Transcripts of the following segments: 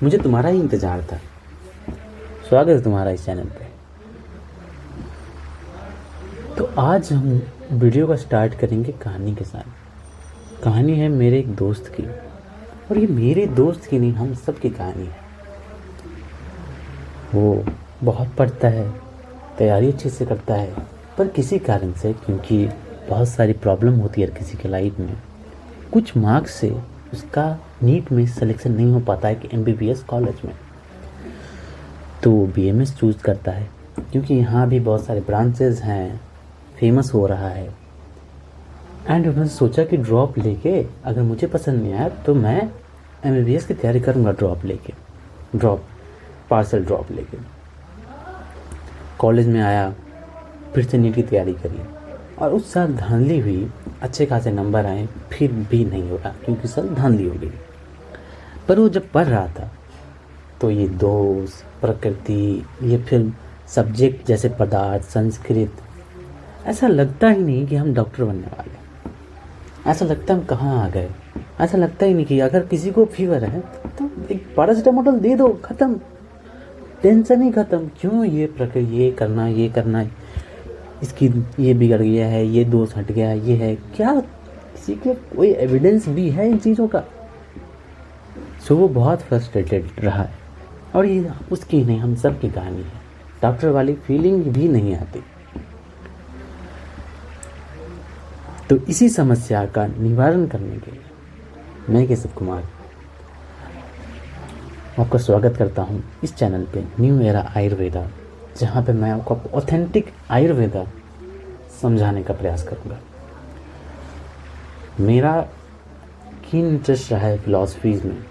मुझे तुम्हारा ही इंतज़ार था। स्वागत है तुम्हारा इस चैनल पे। तो आज हम वीडियो का स्टार्ट करेंगे कहानी के साथ। कहानी है मेरे एक दोस्त की, और ये मेरे दोस्त की नहीं, हम सब की कहानी है। वो बहुत पढ़ता है, तैयारी अच्छे से करता है, पर किसी कारण से, क्योंकि बहुत सारी प्रॉब्लम होती है किसी के लाइफ में, कुछ मार्क्स से उसका नीट में सिलेक्शन नहीं हो पाता है कि एमबीबीएस कॉलेज में। तो वो बीएमएस चूज़ करता है, क्योंकि यहाँ भी बहुत सारे ब्रांचेस हैं, फेमस हो रहा है। एंड उन्होंने सोचा कि ड्रॉप लेके अगर मुझे पसंद नहीं आया तो मैं एमबीबीएस की तैयारी करूँगा, पार्सल ड्रॉप लेके। कॉलेज में आया, फिर से नीट की तैयारी करी, और उस साल धांधली हुई, अच्छे खासे नंबर आए, फिर भी नहीं हो रहा क्योंकि साल धांधली हो गई। पर वो जब पढ़ रहा था तो ये दोस्त, प्रकृति, ये फिल्म, सब्जेक्ट जैसे पदार्थ, संस्कृत, ऐसा लगता ही नहीं कि हम डॉक्टर बनने वाले। ऐसा लगता हम कहाँ आ गए। ऐसा लगता ही नहीं कि अगर किसी को फीवर है तो एक पैरासिटामोल दे दो, ख़त्म, टेंशन ही ख़त्म। क्यों ये प्रक्रिया, ये करना है, इसकी ये बिगड़ गया है, ये दोष हट गया है, ये है क्या, किसी के कोई एविडेंस भी है इन चीज़ों का? सो वो बहुत फ्रस्ट्रेटेड रहा है, और ये उसकी नहीं, हम सब की कहानी है। डॉक्टर वाली फीलिंग भी नहीं आती। तो इसी समस्या का निवारण करने के लिए मैं केशव कुमार आपका स्वागत करता हूं इस चैनल पे, न्यू एरा आयुर्वेदा, जहां पे मैं आपको ऑथेंटिक आयुर्वेदा समझाने का प्रयास करूंगा। मेरा कीन इंटरेस्ट रहा है फिलॉसफीज़ में।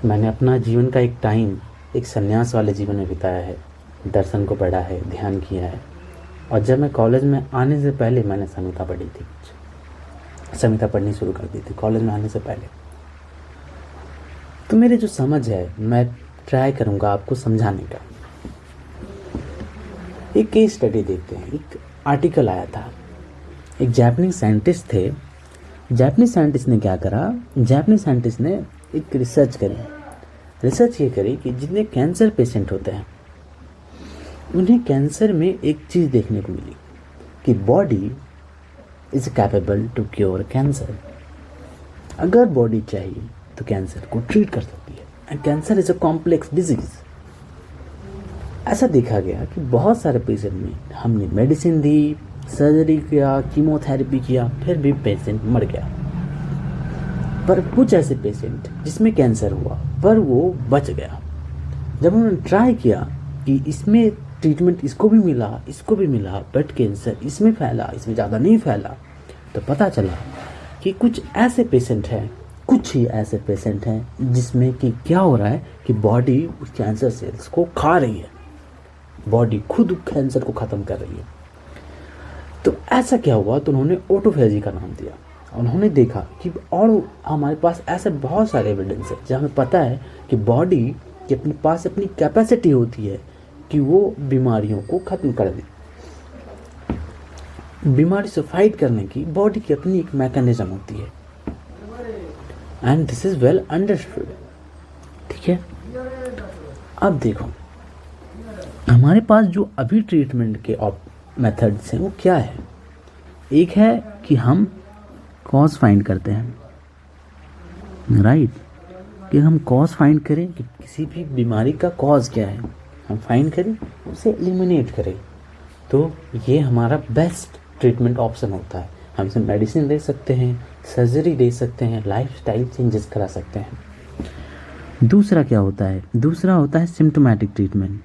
मैंने अपना जीवन का एक टाइम एक संन्यास वाले जीवन में बिताया है, दर्शन को पढ़ा है, ध्यान किया है। और जब मैं कॉलेज में आने से पहले मैंने संहिता पढ़ी थी, संहिता पढ़नी शुरू कर दी थी कॉलेज में आने से पहले। तो मेरी जो समझ है, मैं ट्राई करूँगा आपको समझाने का। एक केस स्टडी देखते हैं। एक आर्टिकल आया था, एक जापानीज साइंटिस्ट थे। जापानीज साइंटिस्ट ने क्या करा, जापानीज साइंटिस्ट ने एक रिसर्च ये करी कि जितने कैंसर पेशेंट होते हैं उन्हें कैंसर में एक चीज़ देखने को मिली कि body is capable to cure cancer. अगर बॉडी चाहिए तो कैंसर को ट्रीट कर सकती है, and cancer is a complex disease. ऐसा देखा गया कि बहुत सारे पेशेंट में हमने मेडिसिन दी, सर्जरी किया, कीमोथेरेपी किया, फिर भी पेशेंट मर गया। पर कुछ ऐसे पेशेंट जिसमें कैंसर हुआ पर वो बच गया। जब उन्होंने ट्राई किया कि इसमें ट्रीटमेंट इसको भी मिला, बट कैंसर इसमें फैला, इसमें ज़्यादा नहीं फैला, तो पता चला कि कुछ ही ऐसे पेशेंट हैं जिसमें कि क्या हो रहा है कि बॉडी उस कैंसर सेल्स को खा रही है, बॉडी खुद कैंसर को ख़त्म कर रही है। तो ऐसा क्या हुआ, तो उन्होंने ऑटोफेजी का नाम दिया। उन्होंने देखा कि और हमारे पास ऐसे बहुत सारे एविडेंस है जहाँ हमें पता है कि बॉडी के अपने पास अपनी कैपेसिटी होती है कि वो बीमारियों को ख़त्म कर दे। बीमारी से फाइट करने की बॉडी की अपनी एक मैकेनिज्म होती है, and this is well understood. ठीक है, अब देखो हमारे पास जो अभी ट्रीटमेंट के मेथड्स हैं वो क्या है। एक है कि हम कॉज फाइंड करते हैं, राइट, कि हम कॉज फाइंड करें कि किसी भी बीमारी का कॉज क्या है, हम फाइंड करें, उसे एलिमिनेट करें। तो ये हमारा बेस्ट ट्रीटमेंट ऑप्शन होता है। हम इसे मेडिसिन दे सकते हैं, सर्जरी दे सकते हैं, लाइफस्टाइल चेंजेस करा सकते हैं। दूसरा क्या होता है, दूसरा होता है सिम्टोमेटिक ट्रीटमेंट।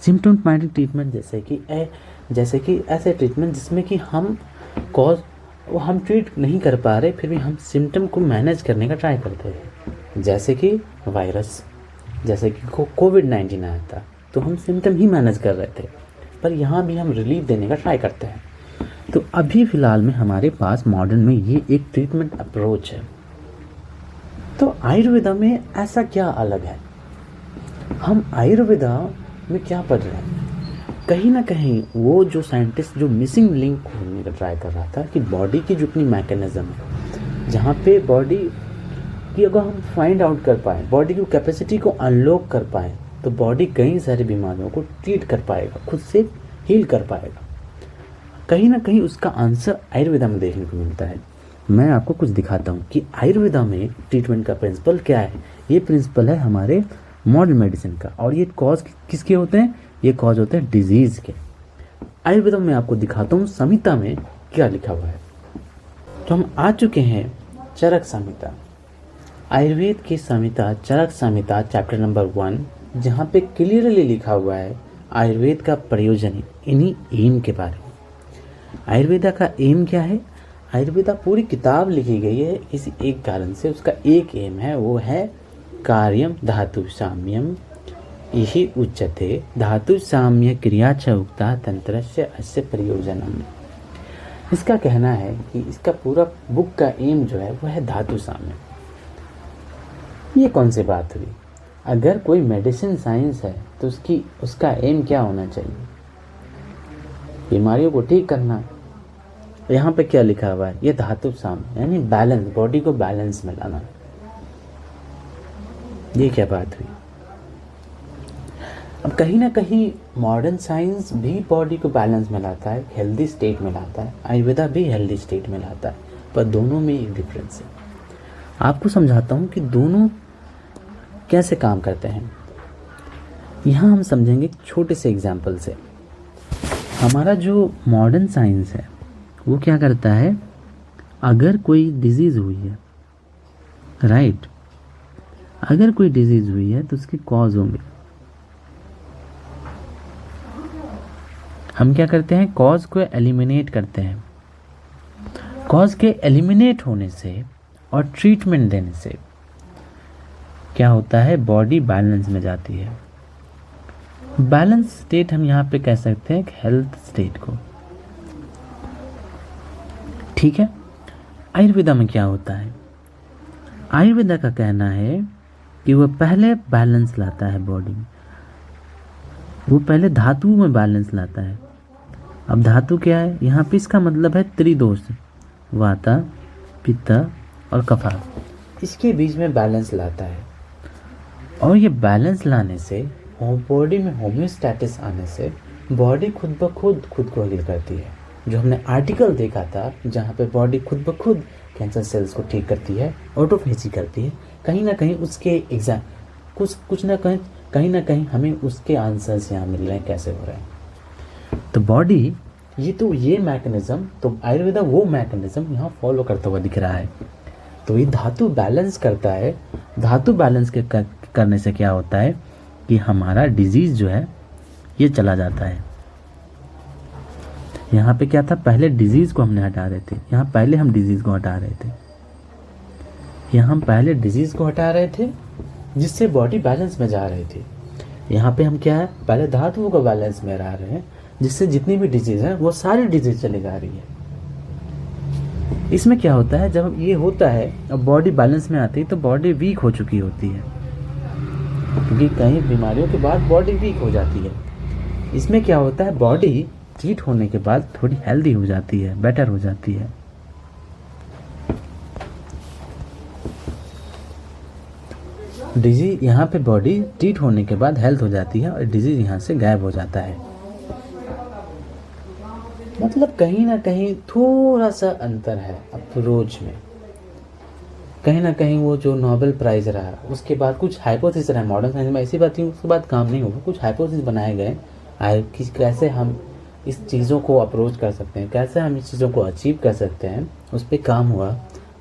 सिम्टोमेटिक ट्रीटमेंट जैसे कि ऐसे ट्रीटमेंट जिसमें कि हम ट्रीट नहीं कर पा रहे, फिर भी हम सिम्टम को मैनेज करने का ट्राई करते हैं। जैसे कि वायरस, जैसे कि कोविड-19 आया था, तो हम सिम्टम ही मैनेज कर रहे थे, पर यहाँ भी हम रिलीफ देने का ट्राई करते हैं। तो अभी फ़िलहाल में हमारे पास मॉडर्न में ये एक ट्रीटमेंट अप्रोच है। तो आयुर्वेदा में ऐसा क्या अलग है? हम आयुर्वेदा में क्या पढ़ रहे हैं? कहीं ना कहीं वो जो साइंटिस्ट जो मिसिंग लिंक खोलने का ट्राई कर रहा था कि बॉडी की जो अपनी मैकेनिज्म है, जहाँ पे बॉडी कि अगर हम फाइंड आउट कर पाएँ, बॉडी की कैपेसिटी को अनलॉक कर पाएँ, तो बॉडी कई सारी बीमारियों को ट्रीट कर पाएगा, खुद से हील कर पाएगा। कहीं ना कहीं उसका आंसर आयुर्वेदा में देखने को मिलता है। मैं आपको कुछ दिखाता हूँ कि आयुर्वेदा में ट्रीटमेंट का प्रिंसिपल क्या है। ये प्रिंसिपल है हमारे मॉडर्न मेडिसिन का, और ये कॉज किसके होते हैं? ये कॉज होते हैं डिजीज़ के। आयुर्वेदा में आपको दिखाता हूँ संहिता में क्या लिखा हुआ है। तो हम आ चुके हैं चरक संहिता, आयुर्वेद की संहिता, चरक संहिता चैप्टर नंबर 1, जहाँ पे क्लियरली लिखा हुआ है आयुर्वेद का प्रयोजन, इन्हीं एम के बारे में। आयुर्वेदा का एम क्या है? आयुर्वेदा पूरी किताब लिखी गई है इस एक कारण से, उसका एक एम है, वो है कार्यम धातु साम्यम यही उच्यते धातु साम्य क्रिया च उक्ता तंत्रस्य अस्य प्रयोजनम। इसका कहना है कि इसका पूरा बुक का एम जो है वो है धातु साम्य। ये कौन सी बात हुई? अगर कोई मेडिसिन साइंस है तो उसका एम क्या होना चाहिए? बीमारियों को ठीक करना। यहाँ पे क्या लिखा हुआ है? ये धातु साम्य यानी बैलेंस, बॉडी को बैलेंस में लाना। ये क्या बात हुई? अब कहीं ना कहीं मॉडर्न साइंस भी बॉडी को बैलेंस में लाता है, हेल्दी स्टेट में लाता है, आयुर्वेदा भी हेल्दी स्टेट में लाता है, पर दोनों में एक डिफरेंस है। आपको समझाता हूँ कि दोनों कैसे काम करते हैं। यहाँ हम समझेंगे छोटे से एग्जाम्पल से। हमारा जो मॉडर्न साइंस है वो क्या करता है? अगर कोई डिजीज़ हुई है, राइट, अगर कोई डिजीज़ हुई है तो उसके कॉज होंगे। हम क्या करते हैं? कॉज को एलिमिनेट करते हैं। कॉज के एलिमिनेट होने से और ट्रीटमेंट देने से क्या होता है? बॉडी बैलेंस में जाती है। बैलेंस स्टेट हम यहाँ पे कह सकते हैं एक हेल्थ स्टेट को, ठीक है। आयुर्वेदा में क्या होता है? आयुर्वेदा का कहना है कि वह पहले बैलेंस लाता है बॉडी में, वो पहले धातु में बैलेंस लाता है। अब धातु क्या है? यहाँ पे इसका मतलब है त्रिदोष, वाता, पित्त और कफा, इसके बीच में बैलेंस लाता है। और ये बैलेंस लाने से, बॉडी में होम्योस्टैटिस आने से बॉडी खुद ब खुद को हील करती है। जो हमने आर्टिकल देखा था जहाँ पे बॉडी खुद ब खुद कैंसर सेल्स को ठीक करती है, ऑटोफेजी करती है, कहीं ना कहीं उसके एग्जाम कुछ ना कहीं ना कहीं हमें उसके आंसर्स यहाँ मिल रहे हैं कैसे हो रहे हैं। तो बॉडी ये मैकेनिज्म, तो आयुर्वेदा वो मैकेनिज्म यहाँ फॉलो करता हुआ दिख रहा है। तो ये धातु बैलेंस करता है। धातु बैलेंस के करने से क्या होता है कि हमारा डिजीज़ जो है ये चला जाता है। यहाँ पे क्या था? पहले डिजीज़ को हमने हटा रहे थे, यहाँ पहले हम डिजीज़ को हटा रहे थे, यहाँ हम पहले डिजीज़ को हटा रहे थे जिससे बॉडी बैलेंस में जा रही थी। यहाँ पे हम क्या है? पहले धातुओं को बैलेंस में ला रहे हैं जिससे जितनी भी डिजीज़ है वो सारी डिजीज़ चली जा रही है। इसमें क्या होता है? जब ये होता है अब बॉडी बैलेंस में आती है तो बॉडी वीक हो चुकी होती है, क्योंकि कई बीमारियों के बाद बॉडी वीक हो जाती है। इसमें क्या होता है? बॉडी ट्रीट होने के बाद थोड़ी हेल्दी हो जाती है, बेटर हो जाती है। डिजीज यहाँ पे बॉडी ट्रीट होने के बाद हेल्थ हो जाती है और डिजीज यहाँ से गायब हो जाता है। मतलब कहीं ना कहीं थोड़ा सा अंतर है अप्रोच में। कहीं ना कहीं वो जो नोबेल प्राइज़ रहा उसके बाद कुछ हाइपोथेसिस रहा मॉडर्न साइंस में, ऐसी बात नहीं उसके बाद काम नहीं होगा। कुछ हाइपोथेसिस बनाए गए कि कैसे हम इस चीज़ों को अप्रोच कर सकते हैं, कैसे हम इस चीज़ों को अचीव कर सकते हैं, उस पर काम हुआ।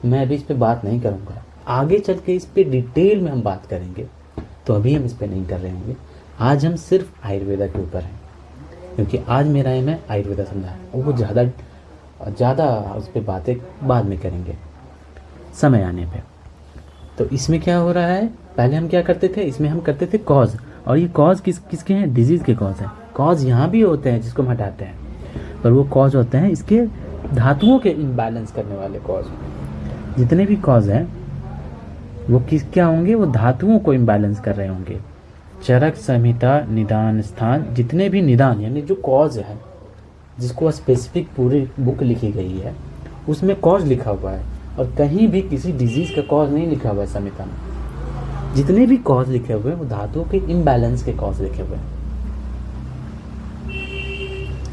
मैं अभी इस पर बात नहीं करूँगा, आगे चल के इस पर डिटेल में हम बात करेंगे, तो अभी हम इस पर नहीं कर रहे होंगे। आज हम सिर्फ आयुर्वेदा के ऊपर हैं, क्योंकि आज मेरा एम है आयुर्वेदा समझा, वो ज़्यादा उस पर बातें बाद में करेंगे समय आने पे। तो इसमें क्या हो रहा है? पहले हम क्या करते थे? इसमें हम करते थे कॉज, और ये कॉज किसके हैं? डिजीज़ के कॉज हैं। कॉज यहाँ भी होते हैं जिसको हम हटाते हैं, पर वो कॉज होते हैं इसके धातुओं के इम्बैलेंस करने वाले कॉज। जितने भी कॉज हैं वो क्या होंगे? वो धातुओं को इम्बैलेंस कर रहे होंगे। चरक संहिता निदान स्थान, जितने भी निदान यानी जो कॉज है जिसको स्पेसिफिक पूरी बुक लिखी गई है उसमें कॉज लिखा हुआ है, और कहीं भी किसी डिजीज़ का कॉज नहीं लिखा हुआ है संहिता में। जितने भी कॉज लिखे हुए हैं वो धातुओं के इम्बैलेंस के कॉज लिखे हुए हैं।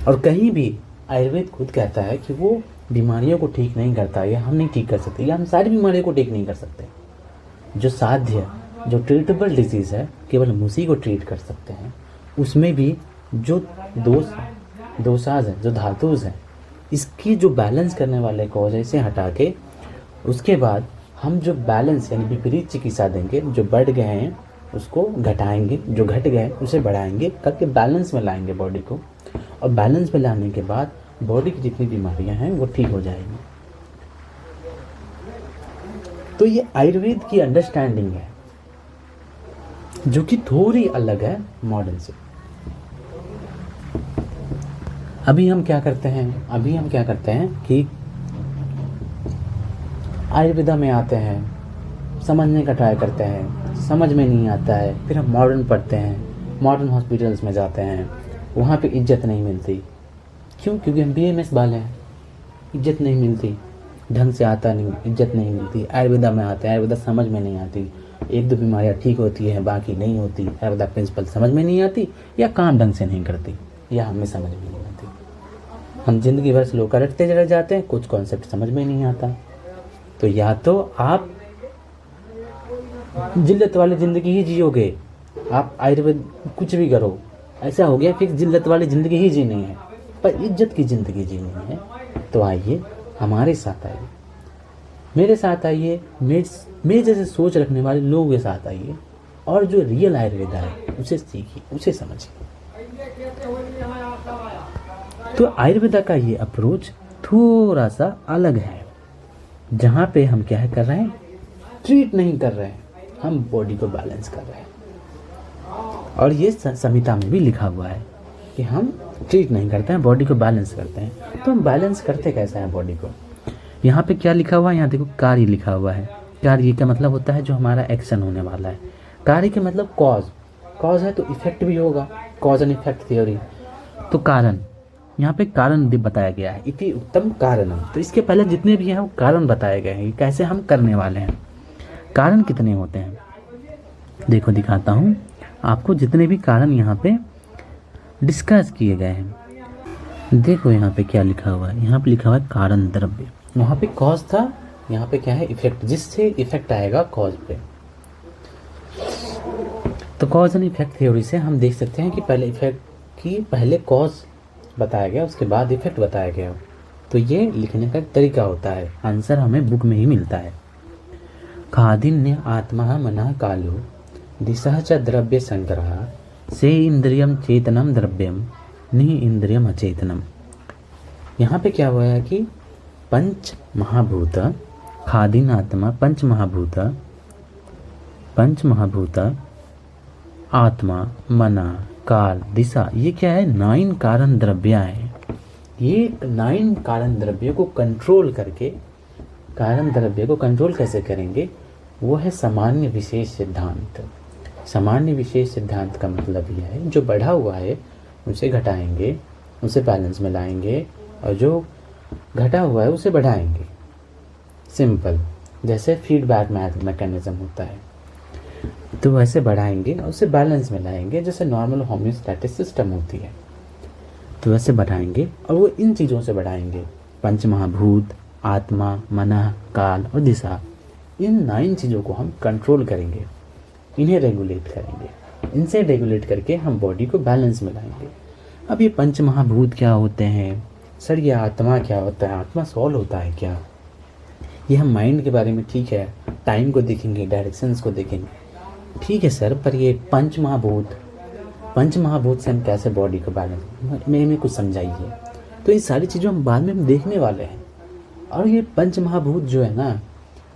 और कहीं भी आयुर्वेद खुद कहता है कि वो बीमारियों को ठीक नहीं करता, या हम नहीं ठीक कर सकते, या हम सारी बीमारियों को ठीक नहीं कर सकते। जो साध्य, जो ट्रीटेबल डिजीज़ है, केवल उसी को ट्रीट कर सकते हैं। उसमें भी जो दोषाज हैं, जो धातुज हैं, इसकी जो बैलेंस करने वाले कॉज है, इसे हटा के उसके बाद हम जो बैलेंस यानी विपरीत चिकित्सा देंगे। जो बढ़ गए हैं उसको घटाएंगे, जो घट गए उसे बढ़ाएंगे, करके बैलेंस में लाएंगे बॉडी को। और बैलेंस में लाने के बाद बॉडी की जितनी बीमारियां हैं वो ठीक हो जाएंगी। तो ये आयुर्वेद की अंडरस्टैंडिंग है, जो कि थोड़ी अलग है मॉडर्न से। अभी हम क्या करते हैं कि आयुर्वेदा में आते हैं, समझने का ट्राई करते हैं, समझ में नहीं आता है, फिर हम मॉडर्न पढ़ते हैं, मॉडर्न हॉस्पिटल्स में जाते हैं, वहाँ पे इज्जत नहीं मिलती। क्यों? क्योंकि हम BMS वाले हैं, इज्जत नहीं मिलती, ढंग से आता नहीं, इज्जत नहीं मिलती। आयुर्वेदा में आते हैं, आयुर्वेदा समझ में नहीं आती, 1-2 बीमारियाँ ठीक होती हैं, बाकी नहीं होती। आयुर्वेदा प्रिंसिपल समझ में नहीं आती, या काम ढंग से नहीं करती, या हमें समझ में नहीं आती। हम जिंदगी भर स्लो करते चले जाते हैं, कुछ कॉन्सेप्ट समझ में नहीं आता। तो या तो आप जिल्लत वाली ज़िंदगी ही जियोगे, आप आयुर्वेद कुछ भी करो, ऐसा हो गया फिर जिल्लत वाली ज़िंदगी ही जीनी है, पर इज्जत की ज़िंदगी जीनी है। तो आइए हमारे साथ आइए, मेरे साथ आइए, मेरे जैसे सोच रखने वाले लोगों के साथ आइए, और जो रियल आयुर्वेदा है उसे सीखिए, उसे समझिए। तो आयुर्वेदा का ये अप्रोच थोड़ा सा अलग है, जहाँ पे हम क्या कर रहे हैं, ट्रीट नहीं कर रहे हैं, हम बॉडी को बैलेंस कर रहे हैं। और ये संहिता में भी लिखा हुआ है कि हम ट्रीट नहीं करते हैं, बॉडी को बैलेंस करते हैं। तो हम बैलेंस करते कैसे हैं बॉडी को? यहाँ पे क्या लिखा हुआ है? यहाँ देखो कार्य लिखा हुआ है। कार्य का मतलब होता है जो हमारा एक्शन होने वाला है। कार्य के मतलब कॉज है तो इफेक्ट भी होगा, कॉज एंड इफेक्ट थ्योरी। तो कारण, यहाँ पे कारण बताया गया है, इति उत्तम कारणम। तो इसके पहले जितने भी हैं वो कारण बताए गए हैं, कैसे हम करने वाले हैं। कारण कितने होते हैं देखो, दिखाता हूँ आपको। जितने भी कारण यहाँ पे डिस्कस किए गए हैं, देखो यहाँ पे क्या लिखा हुआ है। यहाँ पे लिखा हुआ है कारण द्रव्य, वहाँ पे कॉज था, यहाँ पे क्या है, इफेक्ट, जिससे इफेक्ट आएगा कॉज पे। तो कॉज एंड इफेक्ट थ्योरी से हम देख सकते हैं कि पहले इफेक्ट की, पहले कॉज बताया गया, उसके बाद इफेक्ट बताया गया। तो ये लिखने का तरीका होता है, आंसर हमें बुक में ही मिलता है। खादिन्य आत्मा मनः कालो दिशा च द्रव्य संग्रह से इंद्रियम चेतनम द्रव्यम नि इंद्रियम अचेतनम। यहाँ पे क्या हुआ है कि पंच महाभूत, खादिन आत्मा, पंच महाभूत, आत्मा, मना, काल, दिशा, ये क्या है, 9 कारण द्रव्य है। ये 9 कारण द्रव्यों को कंट्रोल करके, कारण द्रव्य को कंट्रोल कैसे करेंगे, वो है सामान्य विशेष सिद्धांत। सामान्य विशेष सिद्धांत का मतलब यह है, जो बढ़ा हुआ है उसे घटाएंगे, उसे बैलेंस में लाएंगे, और जो घटा हुआ है उसे बढ़ाएंगे। सिंपल, जैसे फीडबैक मैकेनिज्म होता है, तो वैसे बढ़ाएंगे और उसे बैलेंस में लाएंगे, जैसे नॉर्मल होम्योस्टैटिक सिस्टम होती है। तो वैसे बढ़ाएंगे, और वो इन चीज़ों से बढ़ाएंगे, पंच महाभूत, आत्मा, मनः, काल और दिशा। इन 9 चीज़ों को हम कंट्रोल करेंगे, इन्हें रेगुलेट करेंगे। इनसे रेगुलेट करके हम बॉडी को बैलेंस में लाएंगे। अब ये पंच महाभूत क्या होते हैं सर, ये आत्मा क्या होता है, आत्मा सॉल होता है क्या? ये हम माइंड के बारे में, ठीक है, टाइम को देखेंगे, डायरेक्शंस को देखेंगे, ठीक है सर, पर ये पंच महाभूत से हम कैसे बॉडी को बैलेंस, में कुछ समझाइए। तो ये सारी चीज़ों हम बाद में हम देखने वाले हैं। और ये पंच महाभूत जो है ना,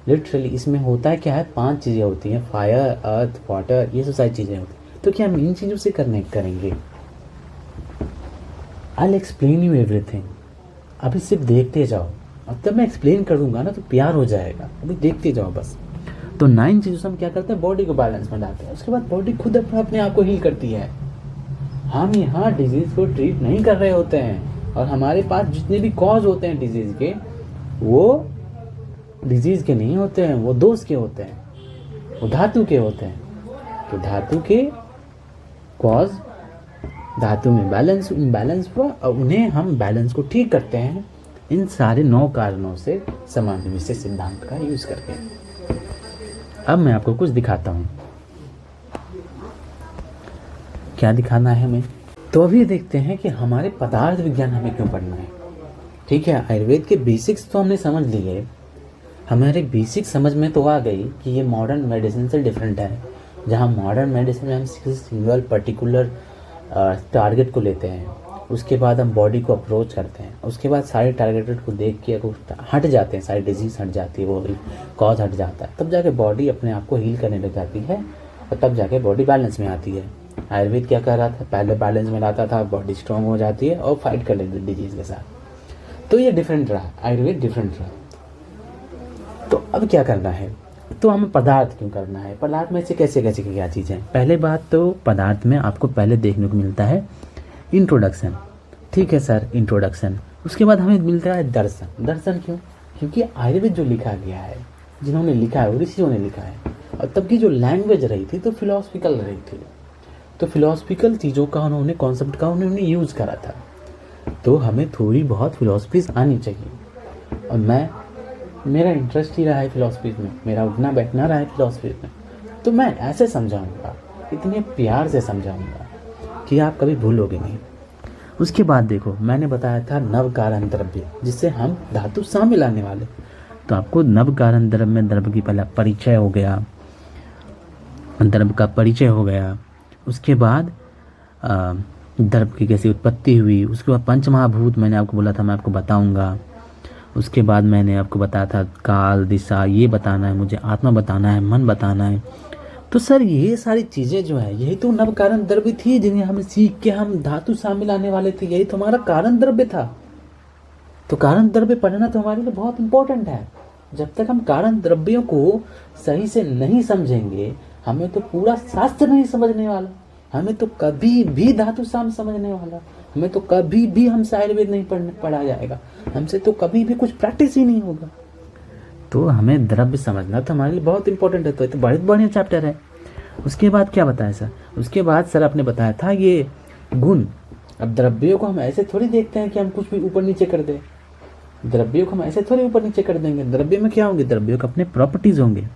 लिटरली इसमें होता है क्या है, 5 चीज़ें होती हैं, फायर, अर्थ, वाटर, ये सब सारी चीज़ें होती हैं। तो क्या हम इन चीज़ों से करेंगे? I'll explain you everything। अभी सिर्फ देखते जाओ, अब तब मैं एक्सप्लेन करूँगा ना तो प्यार हो जाएगा, अभी देखते जाओ बस। तो 9 चीज़ों से हम क्या करते हैं, बॉडी को बैलेंस में लाते हैं। उसके बाद बॉडी खुद अपने आप को हील करती है। हम यहाँ डिजीज़ को ट्रीट नहीं कर रहे होते हैं, और हमारे पास जितने भी कॉज होते हैं डिजीज़ के, वो डिजीज़ के नहीं होते हैं, वो दोष के होते हैं, वो धातु के होते हैं। तो धातु के कॉज, धातु में बैलेंस इम्बैलेंस हुआ और उन्हें हम बैलेंस को ठीक करते हैं इन सारे 9 कारणों से सामान्य विशेष सिद्धांत का यूज़ करके। अब मैं आपको कुछ दिखाता हूँ। क्या दिखाना है हमें? तो अभी देखते हैं कि हमारे पदार्थ विज्ञान हमें क्यों पढ़ना है। ठीक है, आयुर्वेद के बेसिक्स तो हमने समझ लिए, हमारे बेसिक समझ में तो आ गई कि ये मॉडर्न मेडिसिन से डिफरेंट है। जहाँ मॉडर्न मेडिसिन में हम सिंगल पर्टिकुलर टारगेट को लेते हैं, उसके बाद हम बॉडी को अप्रोच करते हैं, उसके बाद सारे टारगेटेड को देख के अगर हट जाते हैं, सारी डिजीज़ हट जाती है, वो कॉज हट जाता है, तब जाके बॉडी अपने आप को हील करने लग जाती है और तब जाके बॉडी बैलेंस में आती है। आयुर्वेद क्या कर रहा था? पहले बैलेंस में लाता था, बॉडी स्ट्रॉन्ग हो जाती है और फाइट कर लेती है डिजीज़ के साथ। तो ये डिफरेंट रहा, आयुर्वेद डिफरेंट रहा। तो अब क्या करना है? तो हमें पदार्थ क्यों करना है? पदार्थ में से कैसे कैसे क्या चीज़ें? पहले बात तो पदार्थ में आपको पहले देखने को मिलता है इंट्रोडक्शन। ठीक है सर, इंट्रोडक्शन। उसके बाद हमें मिलता है दर्शन। दर्शन क्यों? क्योंकि आयुर्वेद जो लिखा गया है, जिन्होंने लिखा है, ऋषियों ने लिखा है, और तब की जो लैंग्वेज रही थी तो फिलोसफिकल रही थी। तो फिलोसफिकल चीज़ों का उन्होंने, कॉन्सेप्ट का उन्होंने यूज़ करा था। तो हमें थोड़ी बहुत फिलोसफीज आनी चाहिए। और मेरा इंटरेस्ट ही रहा है फिलोसफीज में, मेरा उठना बैठना रहा है फिलोसफीज में। तो मैं ऐसे समझाऊंगा, इतने प्यार से समझाऊंगा कि आप कभी भूलोगे नहीं। उसके बाद देखो, मैंने बताया था नव कारण द्रव्य, जिससे हम धातु शामिल लाने वाले। तो आपको नव कारण द्रव्य में द्रव्य की पहला परिचय हो गया, द्रव्य का परिचय हो गया। उसके बाद द्रव्य की कैसी उत्पत्ति हुई। उसके बाद पंचमहाभूत मैंने आपको बोला था, मैं आपको बताऊंगा। उसके बाद मैंने आपको बताया था काल, दिशा, ये बताना है मुझे, आत्मा बताना है, मन बताना है। तो सर ये सारी चीज़ें जो है, यही तो नव कारण द्रव्य थी जिन्हें हम सीख के हम धातु शामिल आने वाले थे। यही तो हमारा कारण द्रव्य था। तो कारण द्रव्य पढ़ना तो हमारे लिए बहुत इंपॉर्टेंट है। जब तक हम कारण द्रव्यों को सही से नहीं समझेंगे, हमें तो पूरा शास्त्र नहीं समझने वाला, हमें तो कभी भी धातु शाम समझने वाला, हमें तो कभी भी हमसे आयुर्वेद नहीं पढ़ा जाएगा, हमसे तो कभी भी कुछ प्रैक्टिस ही नहीं होगा। तो हमें द्रव्य समझना तो हमारे लिए बहुत इंपॉर्टेंट है। तो ये तो बहुत बढ़िया चैप्टर है। उसके बाद क्या बताया सर? उसके बाद सर आपने बताया था ये गुण। अब द्रव्यों को हम ऐसे थोड़ी देखते हैं कि हम कुछ भी ऊपर नीचे कर दें। द्रव्यों को हम ऐसे थोड़ी ऊपर नीचे कर देंगे। द्रव्य में क्या होंगे? द्रव्यों के अपने प्रॉपर्टीज होंगे।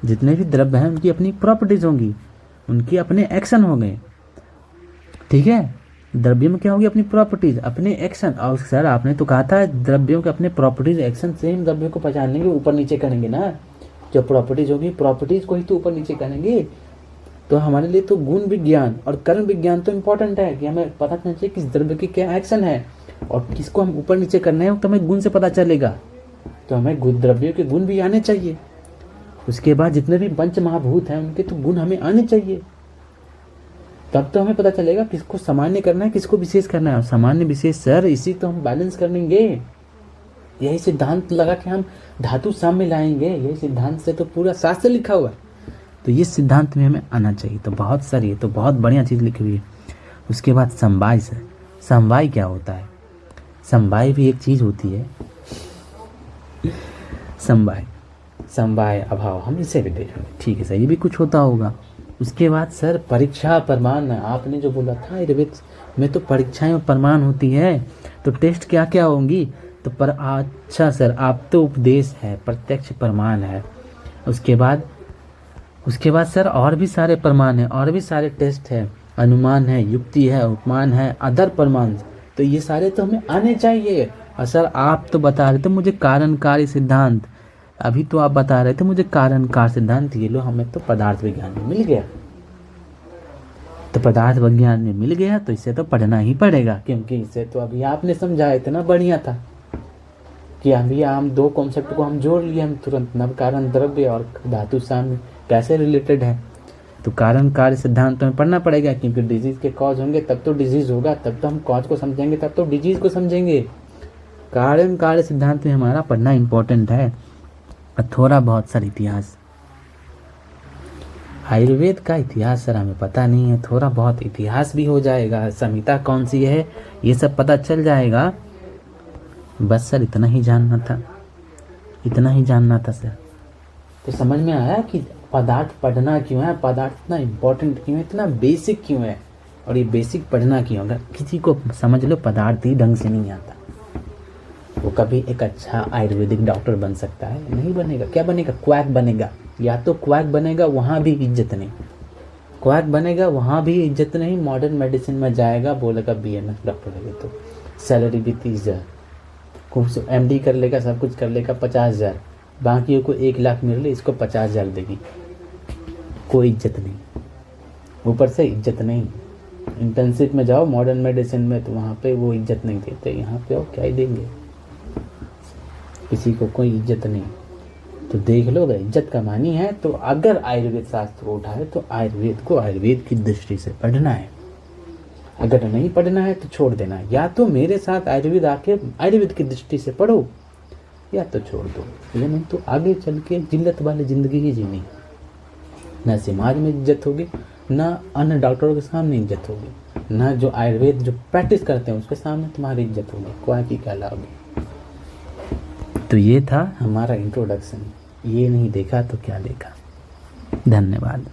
जितने भी द्रव्य हैं उनकी अपनी प्रॉपर्टीज होंगी, उनके अपने एक्शन होंगे। ठीक है, द्रव्य में क्या होगी? अपनी प्रॉपर्टीज, अपने एक्शन। और सर आपने तो कहा था द्रव्यों के अपने प्रॉपर्टीज, एक्शन से ही द्रव्यों को पहचानने के ऊपर नीचे करेंगे ना। जो प्रॉपर्टीज होगी, प्रॉपर्टीज को ही तो ऊपर नीचे करेंगे। तो हमारे लिए तो गुण विज्ञान और कर्म विज्ञान तो इम्पोर्टेंट है कि हमें पता चलना चाहिए किस द्रव्य की क्या एक्शन है और किसको हम ऊपर नीचे करना है, तो हमें गुण से पता चलेगा। तो हमें द्रव्यों के गुण भी आने चाहिए। उसके बाद जितने भी पंच महाभूत हैं उनके तो गुण हमें आने चाहिए, तब तो हमें पता चलेगा किसको सामान्य करना है, किसको विशेष करना है। और सामान्य विशेष सर इसी तो हम बैलेंस करेंगे। यही सिद्धांत लगा के हम धातु साम्य लाएंगे। यही सिद्धांत से तो पूरा शास्त्र लिखा हुआ है। तो ये सिद्धांत में हमें आना चाहिए। तो बहुत सारी, ये तो बहुत बढ़िया चीज़ लिखी हुई है। उसके बाद समवाय सर, समवाय क्या होता है? समवाय भी एक चीज़ होती है। समवाय अभाव, हम इसे भी देखेंगे। ठीक है सर, ये भी कुछ होता होगा। उसके बाद सर परीक्षा प्रमाण, आपने जो बोला था आयुर्वेद में तो परीक्षाएं और प्रमाण होती है। तो टेस्ट क्या क्या होंगी? तो अच्छा सर, आप तो उपदेश है, प्रत्यक्ष प्रमाण है। उसके बाद सर और भी सारे प्रमाण हैं, और भी सारे टेस्ट है, अनुमान है, युक्ति है, उपमान है, अदर प्रमाण। तो ये सारे तो हमें आने चाहिए। और सर आप तो बता रहे थे मुझे कारण कार्य सिद्धांत, अभी तो आप बता रहे थे मुझे कारण कार्य सिद्धांत। ये लो, हमें तो पदार्थ विज्ञान में मिल गया। तो पदार्थ विज्ञान में मिल गया तो इसे तो पढ़ना ही पड़ेगा, क्योंकि इसे तो अभी आपने समझाया, इतना बढ़िया था कि अभी हम दो कॉन्सेप्ट को हम जोड़ लिए हम तुरंत, नव कारण द्रव्य और धातु साम्य कैसे रिलेटेड है। तो कारण कार्य सिद्धांत तो हमें पढ़ना पड़ेगा, क्योंकि डिजीज के कॉज होंगे तब तो डिजीज होगा, तब तो हम कॉज को समझेंगे तब तो डिजीज को समझेंगे। कारण कार्य सिद्धांत में हमारा पढ़ना इंपॉर्टेंट है। और थोड़ा बहुत सर इतिहास, आयुर्वेद का इतिहास सर हमें पता नहीं है, थोड़ा बहुत इतिहास भी हो जाएगा, संहिता कौन सी है ये सब पता चल जाएगा। बस सर इतना ही जानना था। इतना ही जानना था सर। तो समझ में आया कि पदार्थ पढ़ना क्यों है, पदार्थ इतना इम्पोर्टेंट क्यों है, इतना बेसिक क्यों है, और ये बेसिक पढ़ना क्यों। अगर किसी को समझ लो पदार्थ ही ढंग से नहीं आता, वो कभी एक अच्छा आयुर्वेदिक डॉक्टर बन सकता है? नहीं बनेगा। क्या बनेगा? क्वैक बनेगा। या तो क्वैक बनेगा, वहाँ भी इज्जत नहीं। क्वैक बनेगा, वहाँ भी इज्जत नहीं। मॉडर्न मेडिसिन में जाएगा, बोलेगा BMS डॉक्टर है, तो सैलरी भी 30,000, खूब MD कर लेगा, सब कुछ कर लेगा, 50,000। बाकियों को 1 लाख मिल रही, इसको 50,000 देगी। कोई इज्जत नहीं, ऊपर से इज्जत नहीं। इंटर्नशिप में जाओ मॉडर्न मेडिसिन में, तो वहाँ पे वो इज्जत नहीं देते। यहाँ पे आओ, क्या ही देंगे, किसी को कोई इज्जत नहीं। तो देख लो, अगर इज्जत कमानी है तो अगर आयुर्वेद शास्त्र को उठाए तो आयुर्वेद को आयुर्वेद की दृष्टि से पढ़ना है। अगर नहीं पढ़ना है तो छोड़ देना है। या तो मेरे साथ आयुर्वेद आके आयुर्वेद की दृष्टि से पढ़ो, या तो छोड़ दो। ये नहीं तो आगे चल के जिल्लत वाली ज़िंदगी ही जीनी। ना समाज में इज्जत होगी, ना अन्य डॉक्टरों के सामने इज्जत होगी, ना जो आयुर्वेद जो प्रैक्टिस करते हैं उसके सामने तुम्हारी इज्जत होगी। कोई की क्या लाओगे। तो ये था हमारा इंट्रोडक्शन। ये नहीं देखा तो क्या देखा। धन्यवाद।